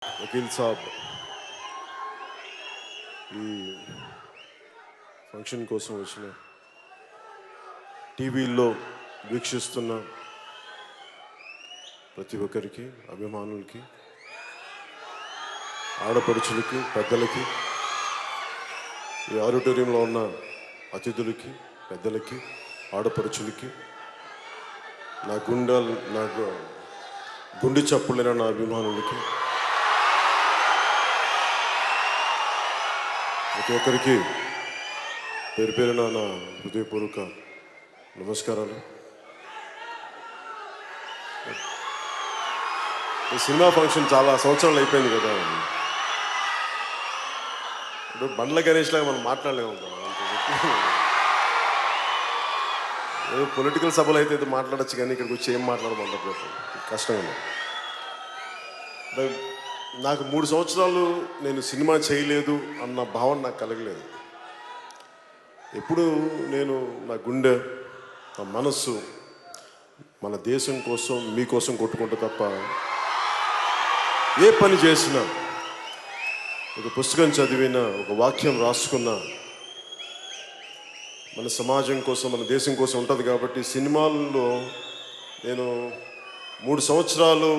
వకీల్ సాబ్ ఈ ఫంక్షన్ కోసం వచ్చిన టీవీల్లో వీక్షిస్తున్న ప్రతి ఒక్కరికి, అభిమానులకి, ఆడపడుచులకి, పెద్దలకి, ఈ ఆడిటోరియంలో ఉన్న అతిథులకి, పెద్దలకి, ఆడపడుచులకి, నాకు గుండె చప్పుళ్ళైన నా అభిమానులకి, ప్రతి ఒక్కరికి పేరు పేరున నా హృదయపూర్వక నమస్కారాలు. ఈ సినిమా ఫంక్షన్ చాలా సంవత్సరాలు అయిపోయింది కదా. ఇప్పుడు బండ్ల గణేష్ లాగా మనం మాట్లాడలేము. ఏదో పొలిటికల్ సభలు అయితే మాట్లాడచ్చు, కానీ ఇక్కడికి వచ్చి ఏం మాట్లాడమంటారు, కష్టంగా. నాకు 3 సంవత్సరాలు నేను సినిమా చేయలేదు అన్న భావన నాకు కలగలేదు. ఎప్పుడు నేను నా గుండె, నా మనస్సు మన దేశం కోసం, మీకోసం కొట్టుకుంటా తప్ప ఏ పని చేసినా, ఒక పుస్తకం చదివినా, ఒక వాక్యం రాసుకున్నా మన సమాజం కోసం, మన దేశం కోసం ఉంటుంది. కాబట్టి సినిమాల్లో నేను 3 సంవత్సరాలు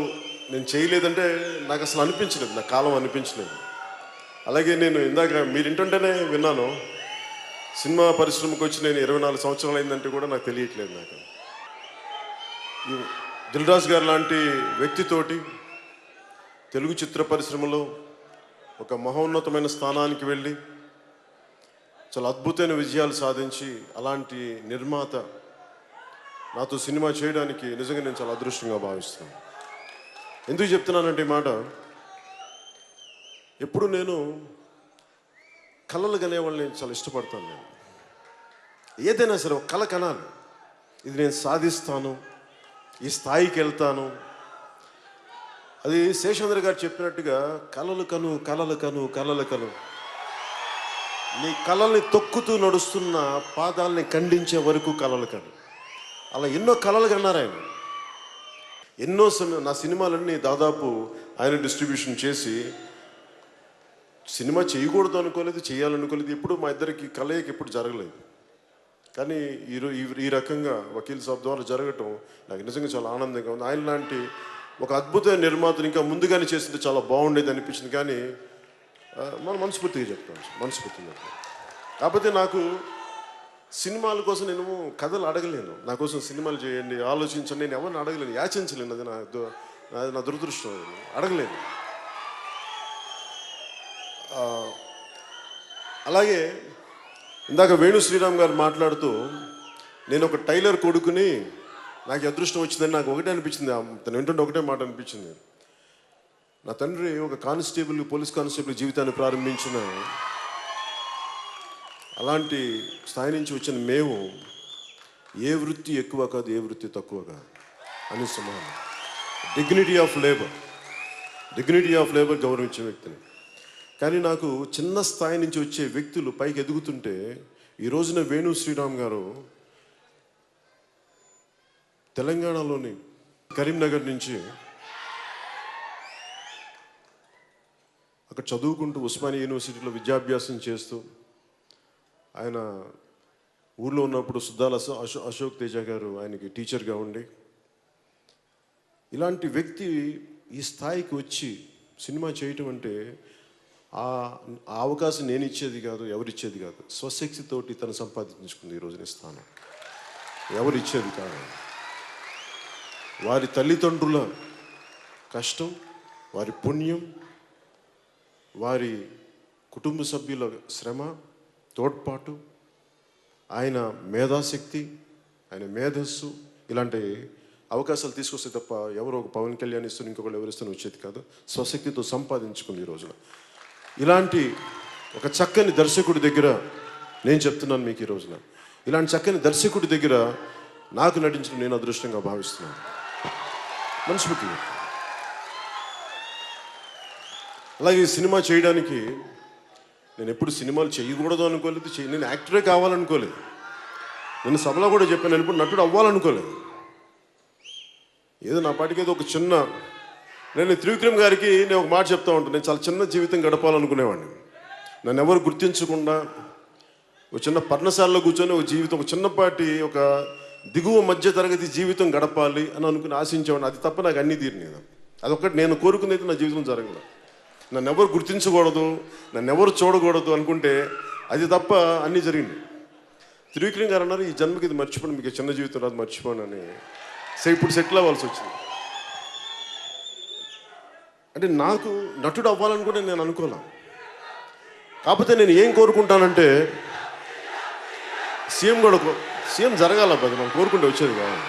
నేను చేయలేదంటే నాకు అసలు అనిపించలేదు, నా కాలం అనిపించలేదు. అలాగే నేను ఇందాక మీరు ఇంటుంటేనే విన్నాను, సినిమా పరిశ్రమకు వచ్చి నేను 24 సంవత్సరాలు అయిందంటే కూడా నాకు తెలియట్లేదు. నాకు దిల్ రాజు గారు లాంటి వ్యక్తితోటి తెలుగు చిత్ర పరిశ్రమలో ఒక మహోన్నతమైన స్థానానికి వెళ్ళి చాలా అద్భుతమైన విజయాలు సాధించి, అలాంటి నిర్మాత నాతో సినిమా చేయడానికి నిజంగా నేను చాలా అదృష్టంగా భావిస్తున్నాను. ఎందుకు చెప్తున్నానంటే ఈ మాట, ఎప్పుడు నేను కళలు కనేవాళ్ళని చాలా ఇష్టపడతాను. నేను ఏదైనా సరే ఒక కళ కనాలి, ఇది నేను సాధిస్తాను, ఈ స్థాయికి వెళ్తాను. అది శేషేంద్ర గారు చెప్పినట్టుగా కలలు కను, కలలు కను, కలలు కను. నీ కళల్ని తొక్కుతూ నడుస్తున్న పాదాలని ఖండించే వరకు కలలు కను. అలా ఎన్నో కళలు కన్నారు ఆయన. ఎన్నో నా సినిమాలన్నీ దాదాపు ఆయన డిస్ట్రిబ్యూషన్ చేసి, సినిమా చేయకూడదు అనుకోలేదు, చేయాలనుకోలేదు. ఎప్పుడు మా ఇద్దరికి కలయిక ఎప్పుడు జరగలేదు. కానీ ఈ రకంగా వకీల్ సాబ్ ద్వారా జరగటం నాకు నిజంగా చాలా ఆనందంగా ఉంది. ఆయన లాంటి ఒక అద్భుతమైన నిర్మాతను ఇంకా ముందుగానే చేస్తుంటే చాలా బాగుండేది అనిపించింది. కానీ మనం మనస్ఫూర్తిగా చెప్తాను, మనస్ఫూర్తిగా చెప్తాను. కాకపోతే నాకు సినిమాల కోసం నేను కథలు అడగలేను. నా కోసం సినిమాలు చేయండి, ఆలోచించండి, నేను ఎవరిని అడగలేను, యాచించలేను. అది నా దురదృష్టం. అడగలేను. అలాగే ఇందాక వేణు శ్రీరామ్ గారు మాట్లాడుతూ, నేను ఒక టైలర్ కొడుకుని నాకు అదృష్టం వచ్చిందని నాకు ఒకటే అనిపించింది. తను వింటుంటే ఒకటే మాట అనిపించింది. నా తండ్రి ఒక కానిస్టేబుల్, పోలీస్ కానిస్టేబుల్ జీవితాన్ని ప్రారంభించిన, అలాంటి స్థాయి నుంచి వచ్చిన మేము ఏ వృత్తి ఎక్కువ కాదు, ఏ వృత్తి తక్కువ కాదు అని సమానం. డిగ్నిటీ ఆఫ్ లేబర్ గౌరవించే వ్యక్తిని. కానీ నాకు చిన్న స్థాయి నుంచి వచ్చే వ్యక్తులు పైకి ఎదుగుతుంటే, ఈ రోజున వేణు శ్రీరామ్ గారు తెలంగాణలోని కరీంనగర్ నుంచి అక్కడ చదువుకుంటూ ఉస్మానియా యూనివర్సిటీలో విద్యాభ్యాసం చేస్తూ, ఆయన ఊళ్ళో ఉన్నప్పుడు సుద్దాల అశోక్ తేజ గారు ఆయనకి టీచర్గా ఉండి, ఇలాంటి వ్యక్తి ఈ స్థాయికి వచ్చి సినిమా చేయటం అంటే ఆ అవకాశం నేను ఇచ్చేది కాదు, ఎవరిచ్చేది కాదు. స్వశక్తితోటి తను సంపాదించుకుంది ఈ రోజున స్థానం. ఎవరిచ్చేది కాదు. వారి తల్లిదండ్రుల కష్టం, వారి పుణ్యం, వారి కుటుంబ సభ్యుల శ్రమ, తోడ్పాటు, ఆయన మేధాశక్తి, ఆయన మేధస్సు, ఇలాంటి అవకాశాలు తీసుకొస్తే తప్ప ఎవరో ఒక పవన్ కళ్యాణ్ ఇస్తూ ఇంకొకళ్ళు ఎవరిస్తూనే వచ్చేది కాదు. స్వశక్తితో సంపాదించుకుంది ఈ రోజున. ఇలాంటి ఒక చక్కని దర్శకుడి దగ్గర నేను చెప్తున్నాను మీకు ఈ రోజున, ఇలాంటి చక్కని దర్శకుడి దగ్గర నాకు నటించడం నేను అదృష్టంగా భావిస్తున్నాను. మనస్ఫూర్తిగా. అలాగే సినిమా చేయడానికి నేను ఎప్పుడు సినిమాలు చేయకూడదు అనుకోలేదు, నేను యాక్టరే కావాలనుకోలేదు. నేను సభలో కూడా చెప్పాను, నేను ఇప్పుడు నటుడు అవ్వాలనుకోలేదు. ఏదో నా పాటికి ఏదో ఒక చిన్న నేను త్రివిక్రమ్ గారికి నేను ఒక మాట చెప్తా ఉంటాను. నేను చాలా చిన్న జీవితం గడపాలనుకునేవాడిని. నన్ను ఎవరు గుర్తించకుండా ఒక చిన్న పర్ణశాలలో కూర్చొని ఒక జీవితం, ఒక చిన్నపాటి ఒక దిగువ మధ్య తరగతి జీవితం గడపాలి అని అనుకుని ఆశించేవాడిని. అది తప్ప నాకు అన్నీ తీరినాయి. అదొక్కటి నేను కోరుకునేది నా జీవితం జరగలేదు. నన్ను ఎవరు గుర్తించకూడదు, నన్ను ఎవరు చూడకూడదు అనుకుంటే అది తప్ప అన్నీ జరిగింది. త్రివిక్రమ్ గారు అన్నారు, ఈ జన్మకి ఇది మర్చిపోండి, మీకు చిన్న జీవితం రాదు, మర్చిపోను అని. ఇప్పుడు సెటిల్ అవ్వాల్సి వచ్చింది. అంటే నాకు నటుడు అవ్వాలని కూడా నేను అనుకోలే. కాకపోతే నేను ఏం కోరుకుంటానంటే సీఎం జరగాల పది మనం కోరుకుంటే వచ్చేది కాదు.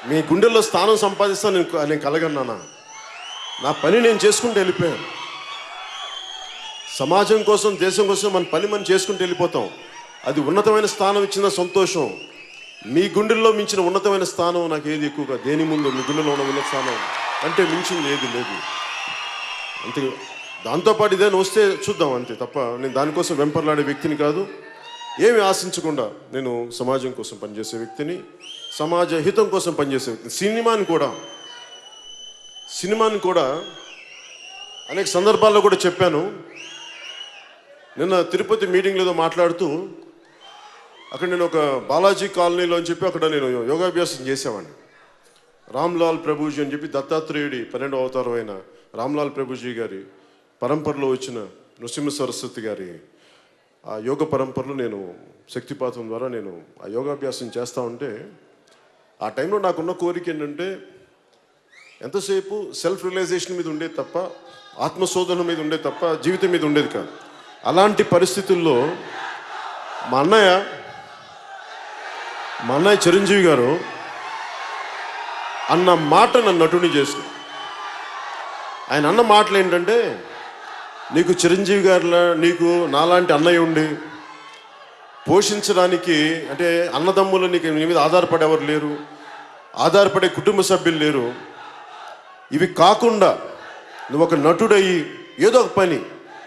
మీ గుండెల్లో స్థానం సంపాదిస్తాను నేను కలగన్నానా? నా పని నేను చేసుకుంటూ వెళ్ళిపోయాను. సమాజం కోసం, దేశం కోసం మన పని మనం చేసుకుంటూ వెళ్ళిపోతాం. అది ఉన్నతమైన స్థానం ఇచ్చిన సంతోషం. మీ గుండెల్లో మించిన ఉన్నతమైన స్థానం నాకు ఏది ఎక్కువగా, దేని ముందు మీ గుండెలో ఉన్న ఉన్నత స్థానం అంటే మించింది ఏది లేదు. అంతే. దాంతోపాటు ఇదేనా వస్తే చూద్దాం అంతే తప్ప నేను దానికోసం వెంపర్లాడే వ్యక్తిని కాదు. ఏమి ఆశించకుండా నేను సమాజం కోసం పనిచేసే వ్యక్తిని, సమాజ హితం కోసం పనిచేసే వ్యక్తిని. సినిమాని కూడా అనేక సందర్భాల్లో కూడా చెప్పాను. నిన్న తిరుపతి మీటింగ్లో ఏదో మాట్లాడుతూ అక్కడ నేను ఒక బాలాజీ కాలనీలో అని చెప్పి అక్కడ నేను యోగాభ్యాసం చేసేవాడిని. రామ్లాల్ ప్రభుజీ అని చెప్పి దత్తాత్రేయుడి 12వ అవతారం అయిన రామ్లాల్ ప్రభుజీ గారి పరంపరలో వచ్చిన నృసింహ సరస్వతి గారి ఆ యోగ పరంపరలో నేను శక్తిపాతం ద్వారా నేను ఆ యోగాభ్యాసం చేస్తూ ఉంటే ఆ టైంలో నాకున్న కోరిక ఏంటంటే ఎంతసేపు సెల్ఫ్ రియలైజేషన్ మీద ఉండేది తప్ప, ఆత్మశోధన మీద ఉండేది తప్ప జీవితం మీద ఉండేది కాదు. అలాంటి పరిస్థితుల్లో మా అన్నయ్య చిరంజీవి గారు అన్న మాట నన్ను నటుని చేసిన. ఆయన అన్న మాటలు ఏంటంటే, నీకు చిరంజీవి గారిలా నీకు నాలాంటి అన్నయ్య ఉండి పోషించడానికి, అంటే అన్నదమ్ములు నీకు నీ మీద ఆధారపడేవారు లేరు, ఆధారపడే కుటుంబ సభ్యులు లేరు. ఇవి కాకుండా నువ్వు ఒక నటుడయ్యి ఏదో ఒక పని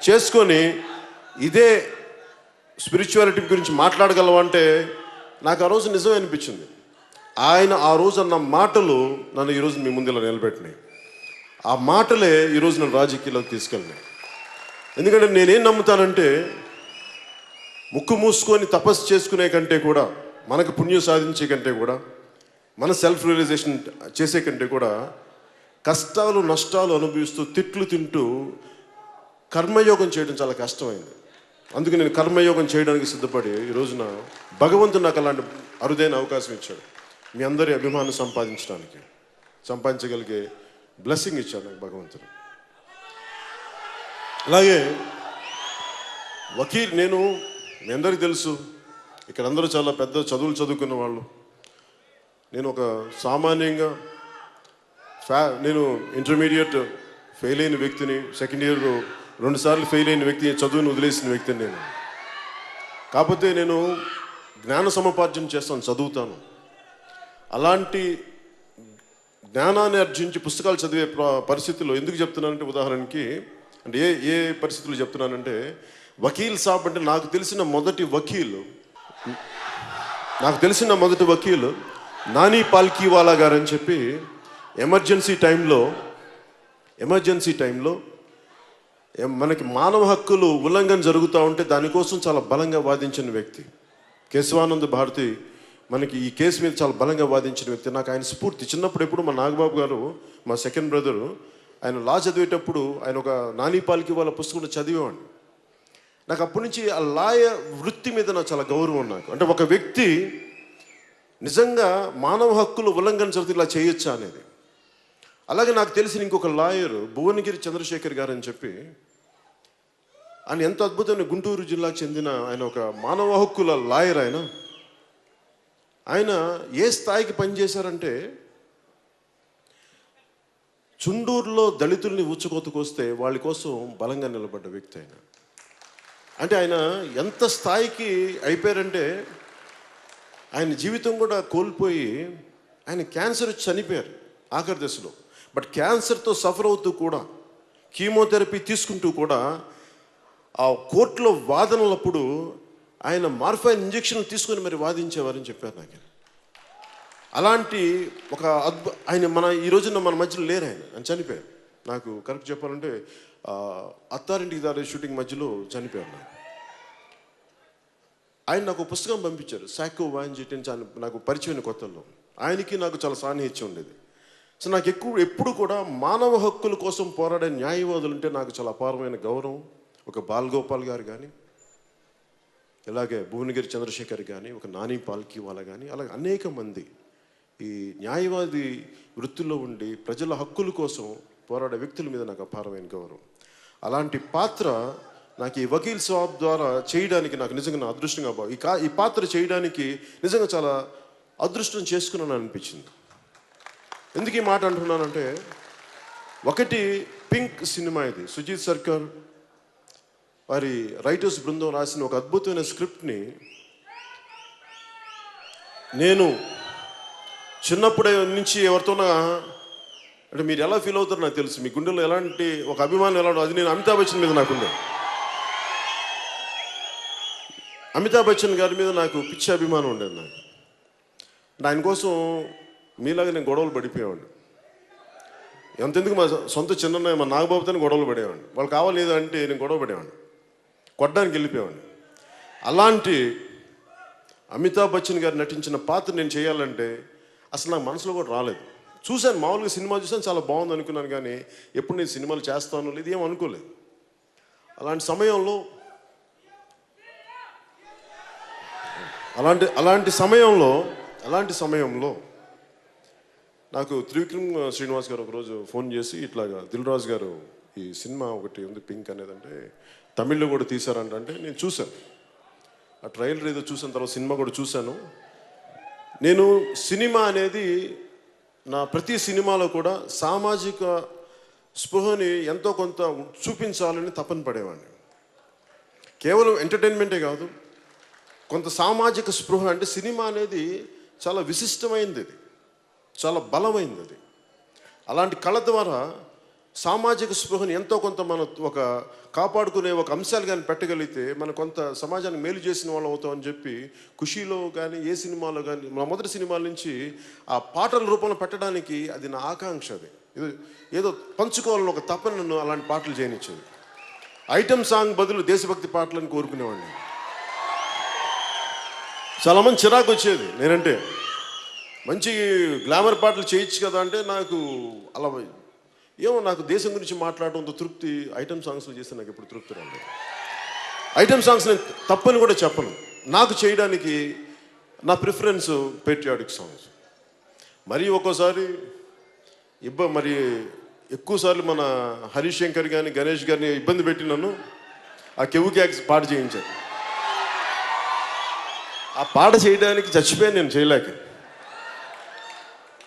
చేసుకొని ఇదే స్పిరిచువాలిటీ గురించి మాట్లాడగలవంటే నాకు ఆ రోజు నిజమే అనిపించింది. ఆయన ఆ రోజు అన్న మాటలు నన్ను ఈరోజు మీ ముందు ఇలా నిలబెట్టినాయి. ఆ మాటలే ఈరోజు నన్ను రాజకీయాల్లోకి తీసుకెళ్ళినాయి. ఎందుకంటే నేనేం నమ్ముతానంటే, ముక్కు మూసుకొని తపస్సు చేసుకునే కంటే కూడా, మనకు పుణ్యం సాధించే కంటే కూడా, మన సెల్ఫ్ రియలైజేషన్ చేసే కంటే కూడా కష్టాలు నష్టాలు అనుభవిస్తూ తిట్లు తింటూ కర్మయోగం చేయడం చాలా కష్టమైంది. అందుకే నేను కర్మయోగం చేయడానికి సిద్ధపడి ఈ రోజున భగవంతుడు నాకు అలాంటి అరుదైన అవకాశం ఇచ్చాడు. మీ అందరి అభిమానం సంపాదించగలిగే బ్లెస్సింగ్ ఇచ్చాడు నాకు భగవంతుడు. అలాగే వకీల్, నేను మీ అందరికీ తెలుసు ఇక్కడ అందరూ చాలా పెద్ద చదువులు చదువుకున్న వాళ్ళు. నేను ఒక సామాన్యంగా నేను ఇంటర్మీడియట్ ఫెయిల్ అయిన వ్యక్తిని, సెకండ్ ఇయర్ 2 సార్లు ఫెయిల్ అయిన వ్యక్తి, చదువుని వదిలేసిన వ్యక్తిని నేను. కాకపోతే నేను జ్ఞాన సముపార్జన చేస్తాను, చదువుతాను. అలాంటి జ్ఞానాన్ని ఆర్జించి పుస్తకాలు చదివే పరిస్థితుల్లో ఎందుకు చెప్తున్నానంటే, ఉదాహరణకి అంటే ఏ పరిస్థితుల్లో చెప్తున్నానంటే, వకీల్ సాబ్ అంటే నాకు తెలిసిన మొదటి వకీలు నాని పాల్కీవాలా గారు అని చెప్పి ఎమర్జెన్సీ టైంలో మనకి మానవ హక్కులు ఉల్లంఘన జరుగుతూ ఉంటే దానికోసం చాలా బలంగా వాదించిన వ్యక్తి. కేశవానంద భారతి మనకి ఈ కేసు మీద చాలా బలంగా వాదించిన వ్యక్తి. నాకు ఆయన స్ఫూర్తి. చిన్నప్పుడు ఎప్పుడు మా నాగబాబు గారు, మా సెకండ్ బ్రదరు, ఆయన లా చదివేటప్పుడు ఆయన ఒక నాని పాల్కీవాలా పుస్తకం చదివేవాడిని. నాకు అప్పటి నుంచి ఆ లాయర్ వృత్తి మీద నాకు చాలా గౌరవం. నాకు అంటే ఒక వ్యక్తి నిజంగా మానవ హక్కులు ఉల్లంఘన జరిగితే ఇలా చేయొచ్చా అనేది. అలాగే నాకు తెలిసిన ఇంకొక లాయర్ భువనగిరి చంద్రశేఖర్ గారు అని చెప్పి, ఆయన ఎంత అద్భుతమైన గుంటూరు జిల్లాకు చెందిన ఆయన ఒక మానవ హక్కుల లాయర్. ఆయన ఏ స్థాయికి పనిచేశారంటే, చుండూరులో దళితుల్ని ఊచకోతకొస్తే వాళ్ళ కోసం బలంగా నిలబడ్డ వ్యక్తి ఆయన. అంటే ఆయన ఎంత స్థాయికి అయిపోయారంటే, ఆయన జీవితం కూడా కోల్పోయి ఆయన క్యాన్సర్ వచ్చి చనిపోయారు ఆఖరి దశలో. బట్ క్యాన్సర్తో సఫర్ అవుతూ కూడా, కీమోథెరపీ తీసుకుంటూ కూడా ఆ కోర్టులో వాదనలప్పుడు ఆయన మార్ఫైన్ ఇంజెక్షన్లు తీసుకొని మరి వాదించేవారని చెప్పారు నాకు. అలాంటి ఒక ఆయన ఈ రోజున మన మధ్యలో లేరు. ఆయన చనిపోయారు. నాకు కరెక్ట్ చెప్పాలంటే అత్తారింటికి దారి షూటింగ్ మధ్యలో చనిపోయారు. ఆయన నాకు పుస్తకం పంపించారు, సాకో వాంజిట్ అని. నాకు పరిచయం కొత్తల్లో ఆయనకి నాకు చాలా సాన్నిహిత్యం ఉండేది. సో నాకు ఎప్పుడు కూడా మానవ హక్కుల కోసం పోరాడే న్యాయవాదులు అంటే నాకు చాలా అపారమైన గౌరవం. ఒక బాలగోపాల్ గారు కానీ, ఇలాగే భువనగిరి చంద్రశేఖర్ కానీ, ఒక నాని పాల్కీవాలా కానీ, అలాగే అనేక మంది ఈ న్యాయవాది వృత్తిలో ఉండి ప్రజల హక్కుల కోసం పోరాడే వ్యక్తుల మీద నాకు అపారమైన గౌరవం. అలాంటి పాత్ర నాకు ఈ వకీల్ సాబ్ ద్వారా చేయడానికి నాకు నిజంగా నా అదృష్టంగా ఈ పాత్ర చేయడానికి నిజంగా చాలా అదృష్టం చేసుకున్నాను అనిపించింది. ఎందుకు ఈ మాట అంటున్నానంటే, ఒకటి పింక్ సినిమా, ఇది సుజీత్ సర్కార్ వారి రైటర్స్ బృందం రాసిన ఒక అద్భుతమైన స్క్రిప్ట్ని నేను చిన్నప్పుడే నుంచి ఎవరితోనా అంటే మీరు ఎలా ఫీల్ అవుతారో నాకు తెలుసు. మీ గుండెలో ఎలాంటి ఒక అభిమానం ఎలా అది నేను అమితాబ్ బచ్చన్ మీద నాకుండే. అమితాబ్ బచ్చన్ గారి మీద నాకు పిచ్చి అభిమానం ఉండేది. నాకు ఆయన కోసం మీలాగా నేను గొడవలు పడిపోయేవాడిని. ఎంతెందుకు మా సొంత చిన్న మా నాగబాబుతో గొడవలు పడేవాడిని. వాళ్ళు కావాలి అంటే నేను గొడవ పడేవాడిని, కొట్టడానికి వెళ్ళిపోయేవాడిని. అలాంటి అమితాబ్ బచ్చన్ గారు నటించిన పాత్ర నేను చేయాలంటే అసలు నాకు మనసులో కూడా రాలేదు. చూశాను, మామూలుగా సినిమా చూసాను, చాలా బాగుంది అనుకున్నాను, కానీ ఎప్పుడు నేను సినిమాలు చేస్తాను లేదు ఏం అనుకోలేదు. అలాంటి సమయంలో నాకు త్రివిక్రమ్ శ్రీనివాస్ గారు ఒకరోజు ఫోన్ చేసి, ఇట్లాగా దిల్ రాజు గారు ఈ సినిమా ఒకటి ఉంది పింక్ అనేదంటే తమిళ్లో కూడా తీశారంటే నేను చూశాను. ఆ ట్రైలర్ ఏదో చూసిన తర్వాత సినిమా కూడా చూశాను. నేను సినిమా అనేది నా ప్రతి సినిమాలో కూడా సామాజిక స్పృహని ఎంతో కొంత చూపించాలని తపన పడేవాడిని. కేవలం ఎంటర్టైన్మెంటే కాదు, కొంత సామాజిక స్పృహ. అంటే సినిమా అనేది చాలా విశిష్టమైనది, చాలా బలమైనది. అది అలాంటి కళ ద్వారా సామాజిక స్పృహని ఎంతో కొంత మనం ఒక కాపాడుకునే ఒక అంశాలు కానీ పెట్టగలిగితే మనం కొంత సమాజానికి మేలు చేసిన వాళ్ళు అవుతామని చెప్పి ఖుషీలో కానీ ఏ సినిమాలో కానీ మా మొదటి సినిమాల నుంచి ఆ పాటల రూపంలో పెట్టడానికి అది నా ఆకాంక్ష. అది ఏదో పంచుకోవాలని ఒక తపన నన్ను అలాంటి పాటలు చేయనిచ్చేది. ఐటమ్ సాంగ్ బదులు దేశభక్తి పాటలను కోరుకునేవాడిని. చాలామంది చిరాకు వచ్చేది నేనంటే, మంచి గ్లామర్ పాటలు చేయొచ్చు కదా అంటే, నాకు అలా ఏమో నాకు దేశం గురించి మాట్లాడడంతో తృప్తి ఐటమ్ సాంగ్స్లో చేస్తే నాకు ఎప్పుడు తృప్తి రాలేదు. ఐటమ్ సాంగ్స్ నేను తప్పని కూడా చెప్పను. నాకు చేయడానికి నా ప్రిఫరెన్స్ పేట్రియాటిక్ సాంగ్స్. మరి ఒక్కోసారి మరి ఎక్కువసార్లు మన హరీష్ శంకర్ కానీ గణేష్ గారిని ఇబ్బంది పెట్టి నన్ను ఆ కెవ్వు క్యాక్స్ పాట చేయించారు. ఆ పాట చేయడానికి చచ్చిపోయాను నేను, చేయలేక.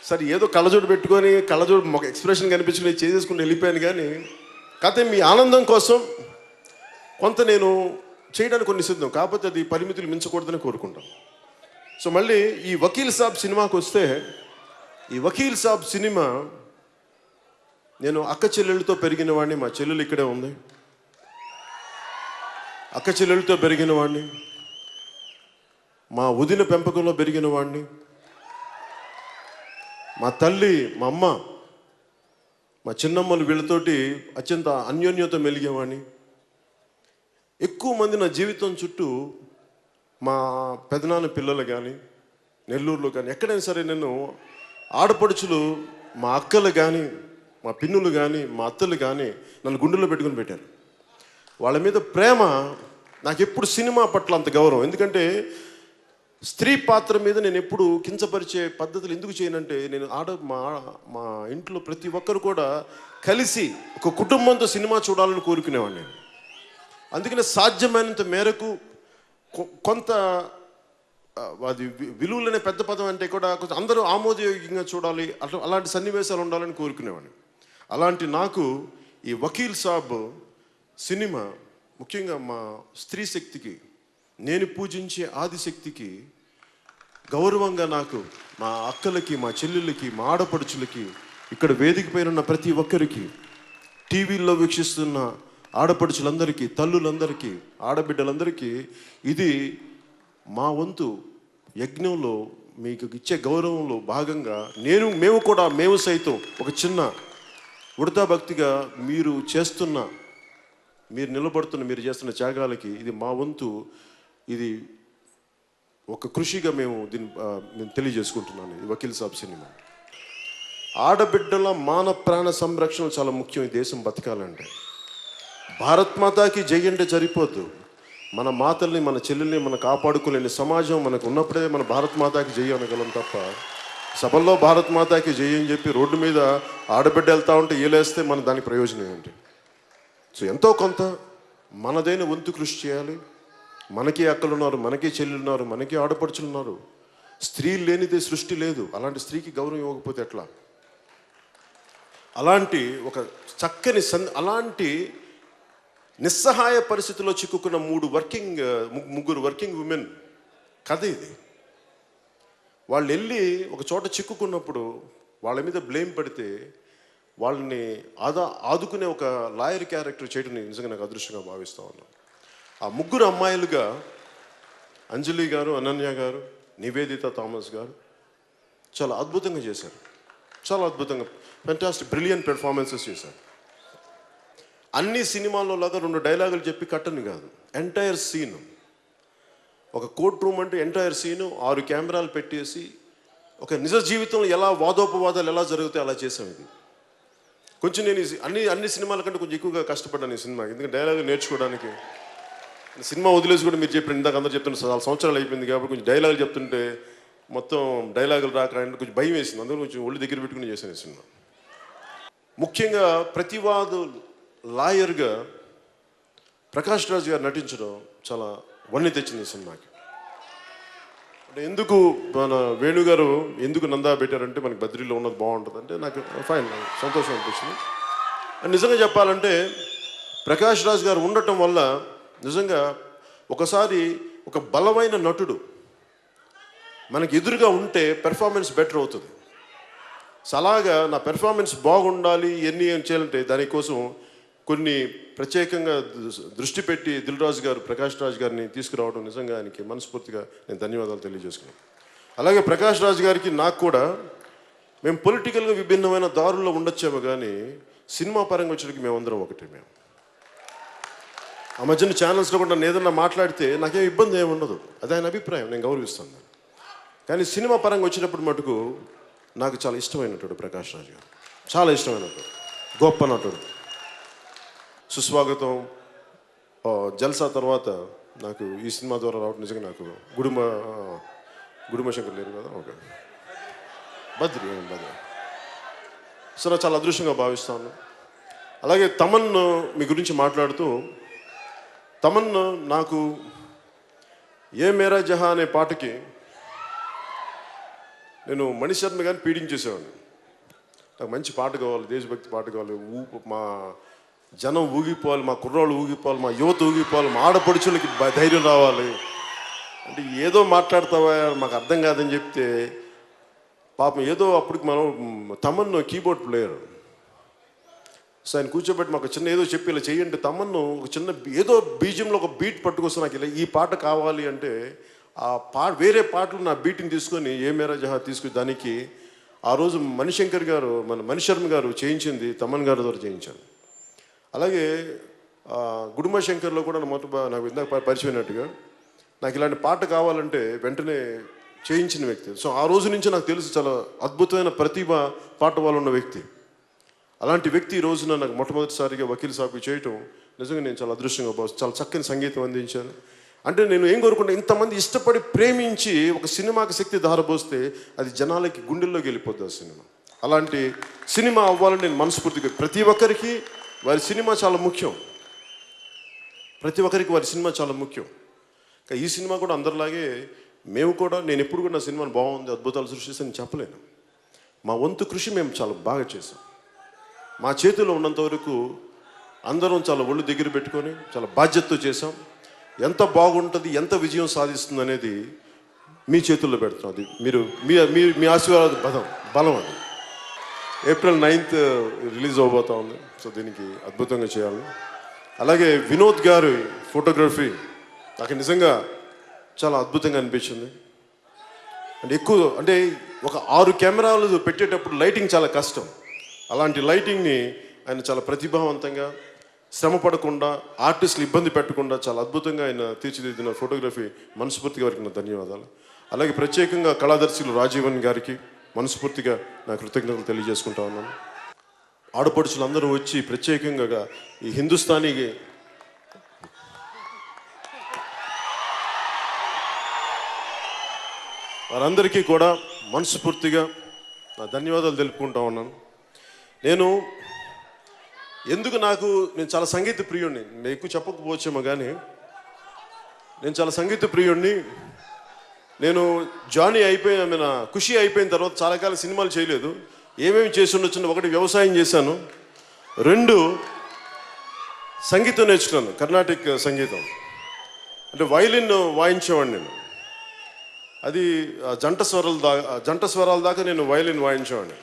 సరే ఏదో కళ్ళజోడు పెట్టుకొని కళ్ళజోడు ఒక ఎక్స్ప్రెషన్ కనిపించుకుని చేసేసుకుని వెళ్ళిపోయాను. కానీ కాకపోతే మీ ఆనందం కోసం కొంత నేను చేయడానికి కొన్ని సిద్ధం, కాకపోతే అది పరిమితులు మించకూడదని కోరుకుంటాం. సో మళ్ళీ ఈ వకీల్ సాబ్ సినిమాకి వస్తే, ఈ వకీల్ సాబ్ సినిమా నేను అక్క చెల్లెళ్ళతో పెరిగిన వాడిని. మా చెల్లెలు ఇక్కడే ఉంది. అక్క చెల్లెళ్ళతో పెరిగిన వాడిని, మా వదిన పెంపకంలో పెరిగిన వాడిని, మా తల్లి మా అమ్మ మా చిన్నమ్మలు వీళ్ళతోటి అత్యంత అన్యోన్యత మెలిగేవాడిని. ఎక్కువ మంది నా జీవితం చుట్టూ మా పెదనాన్న పిల్లలు కానీ నెల్లూరులో కానీ ఎక్కడైనా సరే నేను ఆడపడుచులు మా అక్కలు కానీ మా పిన్నులు కానీ మా అత్తలు కానీ నన్ను గుండెల్లో పెట్టుకుని పెట్టారు. వాళ్ళ మీద ప్రేమ నాకు ఎప్పుడు సినిమా పట్ల అంత గౌరవం. ఎందుకంటే స్త్రీ పాత్ర మీద నేను ఎప్పుడు కించపరిచే పద్ధతులు ఎందుకు చేయనంటే, నేను మా ఇంట్లో ప్రతి ఒక్కరు కూడా కలిసి ఒక కుటుంబంతో సినిమా చూడాలని కోరుకునేవాడిని నేను. అందుకనే సాధ్యమైనంత మేరకు కొంత అది విలువలనే పెద్ద పదం అంటే కూడా కొంచెం అందరూ ఆమోదయోగ్యంగా చూడాలి, అలాంటి సన్నివేశాలు ఉండాలని కోరుకునేవాడిని. అలాంటి నాకు ఈ వకీల్ సాబ్ సినిమా ముఖ్యంగా మా స్త్రీ శక్తికి, నేను పూజించే ఆదిశక్తికి గౌరవంగా నాకు, మా అక్కలకి, మా చెల్లెళ్ళకి, మా ఆడపడుచులకి, ఇక్కడ వేదిక పైన ఉన్న ప్రతి ఒక్కరికి, టీవీల్లో వీక్షిస్తున్న ఆడపడుచులందరికీ, తల్లులందరికీ, ఆడబిడ్డలందరికీ ఇది మా వంతు యజ్ఞంలో మీకు ఇచ్చే గౌరవంలో భాగంగా మేము సైతం ఒక చిన్న ఉడతా భక్తిగా మీరు మీరు చేస్తున్న త్యాగాలకి ఇది మా వంతు, ఇది ఒక కృషిగా మేము తెలియజేసుకుంటున్నాను. ఈ వకీల్ సాబ్ సినిమా ఆడబిడ్డల మాన ప్రాణ సంరక్షణ చాలా ముఖ్యం. ఈ దేశం బతకాలంటే భారత్ మాతాకి జై అంటే సరిపోద్దు. మన మాతల్ని, మన చెల్లెల్ని మనం కాపాడుకోలేని సమాజం మనకు ఉన్నప్పుడే మన భారత్ మాతాకి జై అనగలం తప్ప, సభల్లో భారత్ మాతాకి జై అని చెప్పి రోడ్డు మీద ఆడబిడ్డ వెళ్తూ ఉంటే ఏలేస్తే మన దానికి ప్రయోజనం ఏంటి? సో ఎంతో కొంత మనదైన వంతు కృషి చేయాలి. మనకి అక్కలు ఉన్నారు, మనకి చెల్లెలు ఉన్నారు, మనకి ఆడపడుచులు ఉన్నారు. స్త్రీ లేనిదే సృష్టి లేదు. అలాంటి స్త్రీకి గౌరవం ఇవ్వకపోతే ఎట్లా? అలాంటి ఒక చక్కని అలాంటి నిస్సహాయ పరిస్థితిలో చిక్కుకున్న ముగ్గురు వర్కింగ్ ఉమెన్ కథ ఇది. వాళ్ళు వెళ్ళి ఒక చోట చిక్కుకున్నప్పుడు వాళ్ళ మీద బ్లేమ్ పడితే వాళ్ళని ఆదుకునే ఒక లాయర్ క్యారెక్టర్ చేయడం నిజంగా నాకు అదృష్టంగా భావిస్తూ ఉన్నాను. ఆ ముగ్గురు అమ్మాయిలుగా అంజలి గారు, అనన్య గారు, నివేదిత థామస్ గారు చాలా అద్భుతంగా చేశారు. చాలా అద్భుతంగా ఫెంటాస్టిక్ బ్రిలియంట్ పెర్ఫార్మెన్సెస్ చేశారు. అన్ని సినిమాల్లో లాగా 2 డైలాగులు చెప్పి కట్టని కాదు, ఎంటైర్ సీన్. ఒక కోర్ట్ రూమ్ అంటే ఎంటైర్ సీను 6 కెమెరాలు పెట్టేసి ఒక నిజ జీవితంలో ఎలా వాదోపవాదాలు ఎలా జరుగుతాయి అలా చేసాం. ఇది కొంచెం నేను అన్ని సినిమాల కంటే కొంచెం ఎక్కువగా కష్టపడ్డాను ఈ సినిమా. ఎందుకంటే డైలాగులు నేర్చుకోవడానికి. సినిమా వదిలేసి కూడా మీరు చెప్పిన ఇందాక అందరూ చెప్తున్న 4 సంవత్సరాలు అయిపోయింది కాబట్టి కొంచెం డైలాగులు చెప్తుంటే మొత్తం డైలాగులు రాక కొంచెం భయం వేసింది. అందులో కొంచెం ఒళ్ళు దగ్గర పెట్టుకుని చేశాను ఈ సినిమా. ముఖ్యంగా ప్రతివాదు లాయర్గా ప్రకాష్ రాజ్ గారు నటించడం చాలా వన్నె తెచ్చింది ఈ సినిమాకి. అంటే ఎందుకు మన వేణుగారు ఎందుకు నందా పెట్టారంటే మనకి బద్రీలో ఉన్నది బాగుంటుంది అంటే నాకు ఫైన్, సంతోషం అనిపించింది. నిజంగా చెప్పాలంటే ప్రకాష్ రాజ్ గారు ఉండటం వల్ల నిజంగా ఒకసారి ఒక బలమైన నటుడు మనకి ఎదురుగా ఉంటే పెర్ఫార్మెన్స్ బెటర్ అవుతుంది. సో అలాగా నా పెర్ఫార్మెన్స్ బాగుండాలి, ఎన్ని చేయాలంటే దానికోసం కొన్ని ప్రత్యేకంగా దృష్టి పెట్టి ప్రకాష్ రాజ్ గారిని తీసుకురావడం నిజంగా ఆయనకి మనస్ఫూర్తిగా నేను ధన్యవాదాలు తెలియజేసుకున్నాను. అలాగే ప్రకాష్ రాజ్ గారికి నాకు కూడా మేము పొలిటికల్గా విభిన్నమైన దారుల్లో ఉండొచ్చేమో కానీ సినిమా పరంగా వచ్చేటికి మేమందరం ఒకటే. ఆ మధ్యన ఛానల్స్లో కూడా నన్ను ఏదన్నా మాట్లాడితే నాకేం ఇబ్బంది ఏమి ఉండదు, అది ఆయన అభిప్రాయం, నేను గౌరవిస్తాను. కానీ సినిమా పరంగా వచ్చినప్పుడు మటుకు నాకు చాలా ఇష్టమైనటువంటి ప్రకాష్ రాజ్ గారు, చాలా ఇష్టమైనటువంటి గొప్ప నటుడు. సుస్వాగతం, జల్సా తర్వాత నాకు ఈ సినిమా ద్వారా రావడం నిజంగా నాకు గుడుమ శంకర్ లేరు కదా, ఓకే, బద్రి. సో నాకు చాలా అదృష్టంగా భావిస్తాను. అలాగే తమన్ మీ గురించి మాట్లాడుతూ, తమన్ నాకు ఏ మేరా జహా అనే పాటకి నేను మణిశర్మ గారిని పీడించేసేవాడిని. నాకు మంచి పాట కావాలి, దేశభక్తి పాట కావాలి, మా జనం ఊగిపోవాలి, మా కుర్రాళ్ళు ఊగిపోవాలి, మా యువత ఊగిపోవాలి, మా ఆడపడుచులకి ధైర్యం రావాలి అంటే ఏదో మాట్లాడతావా మాకు అర్థం కాదని చెప్తే పాపం ఏదో అప్పటికి మనం తమన్ కీబోర్డ్ ప్లేయర్. సో ఆయన కూర్చోబెట్టి మాకు చిన్న ఏదో చెప్పి ఇలా చేయండి, తమన్ను ఒక చిన్న ఏదో బీజంలో ఒక బీట్ పట్టుకొస్తే నాకు ఇలా ఈ పాట కావాలి అంటే ఆ వేరే పాటలు నా బీట్ని తీసుకొని ఏ మేరా జహా తీసుకుని దానికి ఆ రోజు మణిశర్మ గారు చేయించింది తమన్ గారి ద్వారా చేయించాను. అలాగే గుడుమ శంకర్లో కూడా నాకు ఇందాక పరిచయమైనట్టుగా నాకు ఇలాంటి పాట కావాలంటే వెంటనే చేయించిన వ్యక్తి. సో ఆ రోజు నుంచి నాకు తెలుసు చాలా అద్భుతమైన ప్రతిభ పాట వాళ్ళు ఉన్న వ్యక్తి. అలాంటి వ్యక్తి ఈ రోజున నాకు మొట్టమొదటిసారిగా వకీల్ సాబ్కి చేయటం నిజంగా నేను చాలా అదృష్టంగా భావిస్తాను. చాలా చక్కని సంగీతం అందించాను. అంటే నేను ఏం కోరుకుంటా, ఇంతమంది ఇష్టపడి ప్రేమించి ఒక సినిమాకి శక్తి ధారపోస్తే అది జనాలకి గుండెల్లోకి వెళ్ళిపోద్ది ఆ సినిమా. అలాంటి సినిమా అవ్వాలని నేను మనస్ఫూర్తిగా, ప్రతి ఒక్కరికి వారి సినిమా చాలా ముఖ్యం, ప్రతి ఒక్కరికి వారి సినిమా చాలా ముఖ్యం. ఈ సినిమా కూడా అందరిలాగే నేను ఎప్పుడు కూడా నా సినిమాను బాగుంది, అద్భుతాలు సృష్టిస్తానని చెప్పలేను. మా వంతు కృషి మేము చాలా బాగా చేసాం. మా చేతిలో ఉన్నంత వరకు అందరం చాలా ఒళ్ళు దగ్గర పెట్టుకొని చాలా బాధ్యతతో చేసాం. ఎంత బాగుంటుంది, ఎంత విజయం సాధిస్తుంది అనేది మీ చేతుల్లో పెడుతున్నాం. అది మీ ఆశీర్వాద బలం అది. ఏప్రిల్ 9th రిలీజ్ అవబోతా ఉంది. సో దీనికి అద్భుతంగా చేయాలి. అలాగే వినోద్ గారి ఫోటోగ్రఫీ నాకు నిజంగా చాలా అద్భుతంగా అనిపించింది. అంటే ఎక్కువ అంటే ఒక 6 కెమెరాలు పెట్టేటప్పుడు లైటింగ్ చాలా కష్టం. అలాంటి లైటింగ్ని ఆయన చాలా ప్రతిభావంతంగా, శ్రమ పడకుండా, ఆర్టిస్టులు ఇబ్బంది పెట్టకుండా చాలా అద్భుతంగా ఆయన తీర్చిదిద్దిన ఫోటోగ్రఫీ మనస్ఫూర్తిగా వారికి నా ధన్యవాదాలు. అలాగే ప్రత్యేకంగా కళాదర్శకులు రాజీవన్ గారికి మనస్ఫూర్తిగా నా కృతజ్ఞతలు తెలియజేసుకుంటా ఉన్నాను. ఆడపడుచులందరూ వచ్చి ప్రత్యేకంగా ఈ హిందుస్థానీకి వారందరికీ కూడా మనస్ఫూర్తిగా నా ధన్యవాదాలు తెలుపుకుంటా ఉన్నాను. నేను చాలా సంగీత ప్రియుడిని, నేను ఎక్కువ చెప్పకపోవచ్చేమో కానీ నేను చాలా సంగీత ప్రియుడిని. నేను జానీ అయిపోయిన ఖుషి అయిపోయిన తర్వాత చాలా కాలం సినిమాలు చేయలేదు. ఏమేమి చేసి ఉండొచ్చు, 1 వ్యవసాయం చేశాను, 2 సంగీతం నేర్చుకున్నాను, కర్ణాటిక్ సంగీతం. అంటే వైలిన్ వాయించేవాడిని నేను. అది జంట స్వరాల దాకా నేను వైలిన్ వాయించేవాడిని.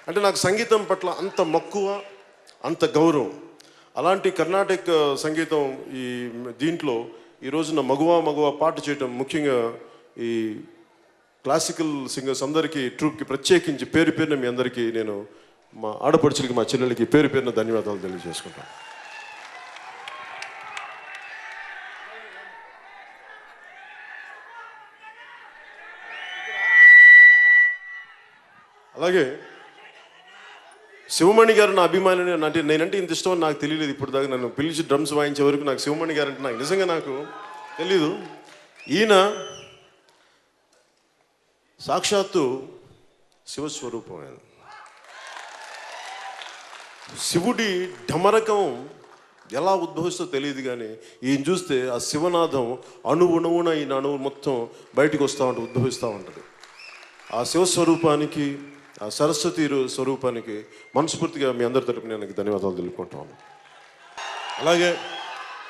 అంటే నాకు సంగీతం పట్ల అంత మక్కువ, అంత గౌరవం. అలాంటి కర్ణాటక సంగీతం దీంట్లో ఈ రోజున మగువా పాట చేయటం, ముఖ్యంగా ఈ క్లాసికల్ సింగర్స్ అందరికీ, ట్రూప్కి ప్రత్యేకించి పేరు పేరున మీ అందరికీ నేను, మా ఆడపడుచులకి, మా చెల్లెలకి పేరు పేరున ధన్యవాదాలు తెలియజేసుకుంటాను. అలాగే శివమణి గారు నా అభిమాని. అంటే నేనంటే ఇంత ఇష్టం నాకు తెలియలేదు ఇప్పుడు దాకా. నన్ను పిలిచి డ్రమ్స్ వాయించే వరకు నాకు శివమణి గారు అంటే నాకు నిజంగా నాకు తెలీదు. ఈయన సాక్షాత్తు శివస్వరూపం. ఆయన శివుడి ఢమరకం ఎలా ఉద్భవిస్తో తెలియదు కానీ ఈయన చూస్తే ఆ శివనాథం అణువున ఈయన అణువు మొత్తం బయటకు వస్తూ ఉంటుంది, ఉద్భవిస్తూ ఉంటుంది. ఆ శివస్వరూపానికి, ఆ సరస్వతి స్వరూపానికి మనస్ఫూర్తిగా మీ అందరి తరపున నేను ధన్యవాదాలు తెలుపుకుంటాను. అలాగే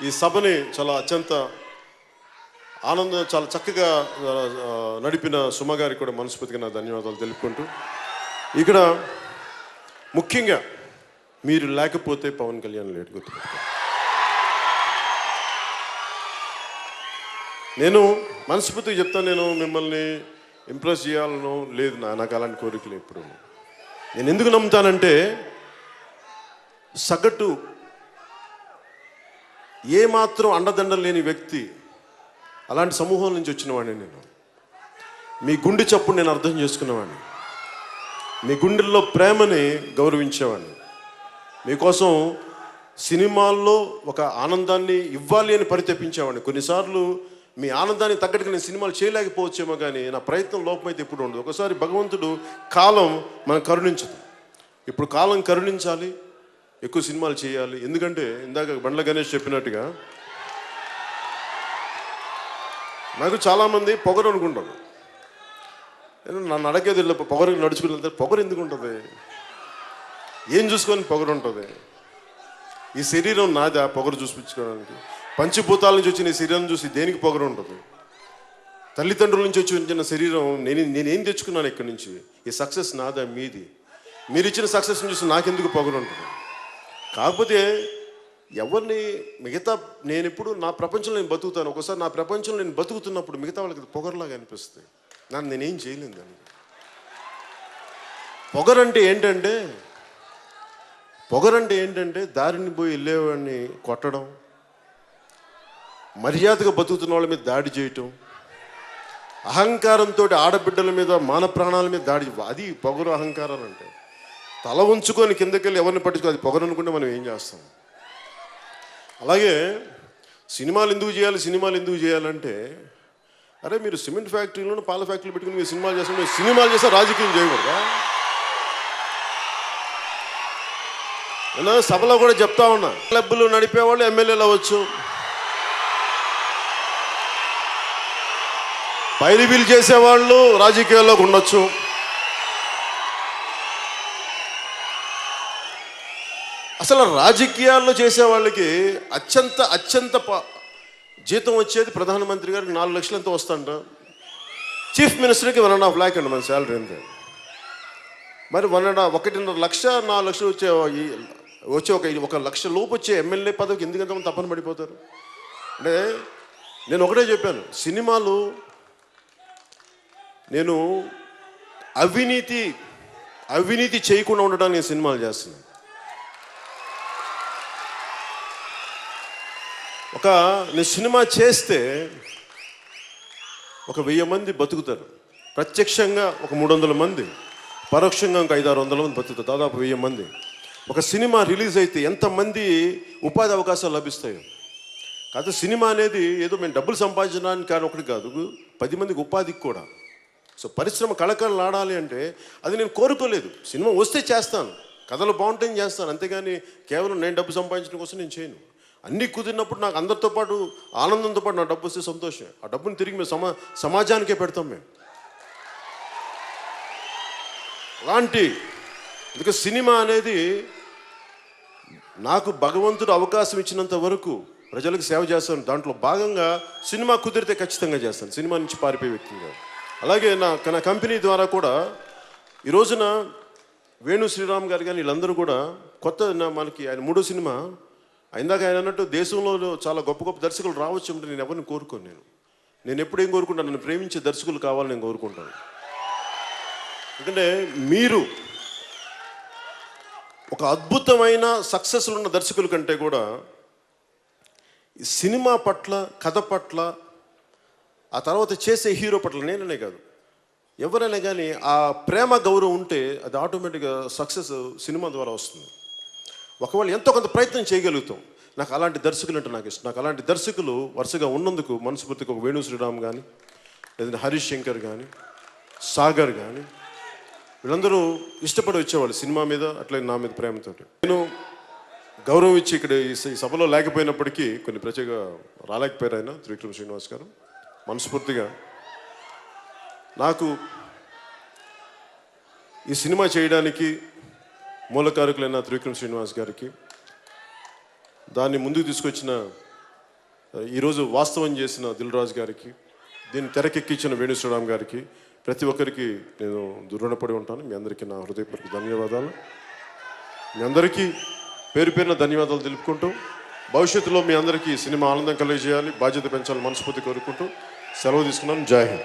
ఈ సభని చాలా అత్యంత చాలా చక్కగా నడిపిన సుమ గారికి కూడా మనస్ఫూర్తిగా నా ధన్యవాదాలు తెలుపుకుంటూ, ఇక్కడ ముఖ్యంగా మీరు లేకపోతే పవన్ కళ్యాణ్ లేట్ గుర్తుపెట్టుకో. నేను మనస్ఫూర్తిగా చెప్తాను, నేను మిమ్మల్ని ఇంప్రెస్ చేయాలనో లేదు, నాకు అలాంటి కోరికలు ఎప్పుడు. నేను ఎందుకు నమ్ముతానంటే, సగటు ఏమాత్రం అండదండలు లేని వ్యక్తి, అలాంటి సమూహం నుంచి వచ్చిన వాడిని నేను. మీ గుండె చప్పుడు నేను అర్థం చేసుకునేవాడిని, మీ గుండెల్లో ప్రేమని గౌరవించేవాడిని, మీకోసం సినిమాల్లో ఒక ఆనందాన్ని ఇవ్వాలి అని పరితపించేవాడిని. కొన్నిసార్లు మీ ఆనందానికి తగ్గట్టుగా నేను సినిమాలు చేయలేకపోవచ్చేమో కానీ నా ప్రయత్నం లోపమైతే ఎప్పుడు ఉండదు. ఒకసారి భగవంతుడు కాలం మనం కరుణించదు. ఇప్పుడు కాలం కరుణించాలి, ఎక్కువ సినిమాలు చేయాలి. ఎందుకంటే ఇందాక బండ్ల గణేష్ చెప్పినట్టుగా నాకు చాలామంది పొగరు అనుకుంటాను. నన్ను అడగేది పొగరు నడుచుకుని వెళ్తే పొగరు ఎందుకు ఉంటుంది, ఏం చూసుకొని పొగరు ఉంటుంది? ఈ శరీరం నాదా పొగరు చూపించుకోవడానికి? పంచభూతాల నుంచి వచ్చిన ఈ శరీరం చూసి దేనికి పొగరు ఉంటుంది? తల్లిదండ్రుల నుంచి వచ్చిన శరీరం నేనేం తెచ్చుకున్నాను ఇక్కడి నుంచి? ఈ సక్సెస్ నాదా మీది? మీరు ఇచ్చిన సక్సెస్ని చూసి నాకెందుకు పొగరు ఉంటుంది? కాకపోతే ఎవరిని నేను ఎప్పుడు నా ప్రపంచంలో నేను బతుకుతాను. ఒకసారి నా ప్రపంచంలో నేను బతుకుతున్నప్పుడు మిగతా వాళ్ళకి పొగరులాగా అనిపిస్తుంది. నేనేం చేయలేను దాన్ని. పొగరంటే ఏంటంటే దారిని పోయి వెళ్ళేవాడిని కొట్టడం, మర్యాదగా బతుకుతున్న వాళ్ళ మీద దాడి చేయటం, అహంకారంతో ఆడబిడ్డల మీద, మాన ప్రాణాల మీద దాడి. అది పొగరు, అహంకారాలు అంటే. తల ఉంచుకొని కిందకెళ్ళి ఎవరిని పట్టించుకో, అది పొగరు అనుకుంటే మనం ఏం చేస్తాం? అలాగే సినిమాలు ఎందుకు చేయాలంటే, అరే మీరు సిమెంట్ ఫ్యాక్టరీలోనూ పాల ఫ్యాక్టరీలు పెట్టుకుని మీరు సినిమాలు చేస్తే రాజకీయం చేయకూడదా? నేను సభలో కూడా చెప్తా ఉన్నా, క్లబ్బులు నడిపేవాళ్ళు ఎమ్మెల్యేలు అవ్వచ్చు, పైరివీలు చేసేవాళ్ళు రాజకీయాల్లోకి ఉండొచ్చు. అసలు రాజకీయాల్లో చేసే వాళ్ళకి అత్యంత జీతం వచ్చేది ప్రధానమంత్రి గారికి 4 లక్షలు ఎంత వస్తుంట, చీఫ్ మినిస్టర్కి 1.5 lakh అండి మన శాలరీ అంతే. మరి 1.5 లక్ష 4 లక్షలు వచ్చే ఒక లక్ష లోపు వచ్చే ఎమ్మెల్యే పదవికి ఎందుకంత తప్పని పడిపోతారు? అంటే నేను ఒకటే చెప్పాను, సినిమాలు నేను అవినీతి అవినీతి చేయకుండా ఉండడానికి నేను సినిమాలు చేస్తున్నాను. నేను సినిమా చేస్తే 1000 మంది బతుకుతారు. ప్రత్యక్షంగా 300 మంది, పరోక్షంగా 500-600 మంది బతుకుతారు. దాదాపు 1000 మంది. ఒక సినిమా రిలీజ్ అయితే ఎంతమంది ఉపాధి అవకాశాలు లభిస్తాయి. కాదు, సినిమా అనేది ఏదో మేము డబ్బులు సంపాదించడానికి కానీ ఒకటి కాదు, 10 మందికి ఉపాధికి కూడా. సో పరిశ్రమ కళకళలాడాలి అంటే అది నేను కోరుకోలేదు. సినిమా వస్తే చేస్తాను, కథలు బాగుంటాయని చేస్తాను, అంతేగాని కేవలం నేను డబ్బు సంపాదించడం కోసం నేను చేయను. అన్నీ కుదిరినప్పుడు నాకు అందరితో పాటు ఆనందంతో పాటు నా డబ్బు వస్తే సంతోషమే. ఆ డబ్బుని తిరిగి మేము సమాజానికే పెడతాం మేము. అలాంటి అందుకే సినిమా అనేది నాకు భగవంతుడు అవకాశం ఇచ్చినంత వరకు ప్రజలకు సేవ చేస్తాను. దాంట్లో భాగంగా సినిమా కుదిరితే ఖచ్చితంగా చేస్తాను. సినిమా నుంచి పారిపోయే వ్యక్తిని కాదు. అలాగే నా కంపెనీ ద్వారా కూడా ఈ రోజున వేణు శ్రీరామ్ గారు కానీ వీళ్ళందరూ కూడా మనకి ఆయన 3వ సినిమా ఇందాక ఆయన అన్నట్టు దేశంలో చాలా గొప్ప గొప్ప దర్శకులు రావచ్చు అంటే నేను ఎవరిని కోరుకోను. నేను ఎప్పుడేం కోరుకుంటాను, నన్ను ప్రేమించే దర్శకులు కావాలని నేను కోరుకుంటాను. ఎందుకంటే మీరు ఒక అద్భుతమైన సక్సెస్లు ఉన్న దర్శకుల కంటే కూడా ఈ సినిమా పట్ల, కథ పట్ల, ఆ తర్వాత చేసే హీరో పట్ల, నేననే కాదు ఎవరైనా కానీ ఆ ప్రేమ గౌరవం ఉంటే అది ఆటోమేటిక్గా సక్సెస్ సినిమా ద్వారా వస్తుంది. ఒకవేళ ఎంతో కొంత ప్రయత్నం చేయగలుగుతాం. నాకు అలాంటి దర్శకులు అంటే నాకు ఇష్టం. నాకు అలాంటి దర్శకులు వరుసగా ఉన్నందుకు మనస్ఫూర్తిగా ఒక వేణు శ్రీరామ్ కానీ, లేదంటే హరీష్ శంకర్ కానీ, సాగర్ కానీ వీళ్ళందరూ ఇష్టపడి వచ్చేవాళ్ళు సినిమా మీద, అట్లే నా మీద ప్రేమతో. నేను గౌరవం ఇచ్చి ఇక్కడ ఈ సభలో లేకపోయినప్పటికీ కొన్ని ప్రత్యేక రాలేకపోయారు ఆయన త్రివిక్రమ్ శ్రీనివాస్ గారు. మనస్ఫూర్తిగా నాకు ఈ సినిమా చేయడానికి మూలకారకులైన త్రివిక్రమ్ శ్రీనివాస్ గారికి, దాన్ని ముందుకు తీసుకొచ్చిన ఈరోజు వాస్తవం చేసిన దిల్ రాజు గారికి, దీన్ని తెరకెక్కించిన వేణు శ్రీరామ్ గారికి, ప్రతి ఒక్కరికి నేను రుణపడి ఉంటాను. మీ అందరికీ నా హృదయపూర్వక ధన్యవాదాలు. మీ అందరికీ పేరు పేరున ధన్యవాదాలు తెలుపుకుంటూ, భవిష్యత్తులో మీ అందరికీ సినిమా ఆనందం కలిగజేయాలి, బాధ్యత పెంచాలని మనస్ఫూర్తి కోరుకుంటూ సెలవు తీసుకున్నాను. జై హింద్.